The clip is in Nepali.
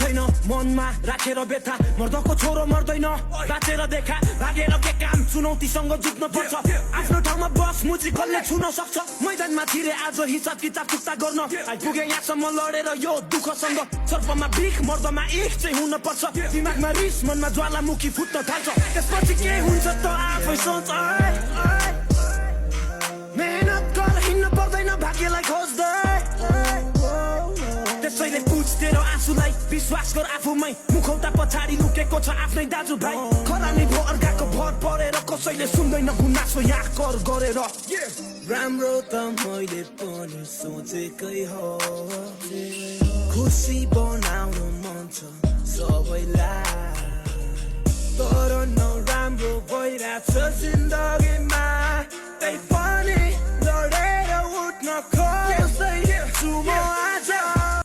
पर्दैन मनमा राखेर व्यथा मर्दको छोरो मर्दैन बाँचेर देखा भागेर के काम चुनौतीसँग जुझ्नु पर्छ आफ्नो ठाउँमा बस मुची कसले छुन सक्छ मैदानमा छिरे आज हिसाब किताब चुक्ता गर्न आइपुगे यहाँसम्म लडेर यो दुःखसँग सर्पमा बिख मर्दमा एक चाहिँ हुन पर्छ दिमागमा रिस मनमा ज्वालामुखी फुट्न थाल्छ त्यसपछि के हुन्छ त आफै सोच मेहनत गर हिँड्नु पर्दैन भाग्यलाई खोज्दै त्यसैले पुछ तेरो आँसुलाई विश्वास गर आफूमै मुखौटा पछाडि लुकेको छ आफ्नै दाजुभाइ खरानी भो अर्काको भर परेर कसैले सुन्दैन गुनासो यहाँ कर गरेर राम्रो त मैले पनि सोचेकै हो खुसी बना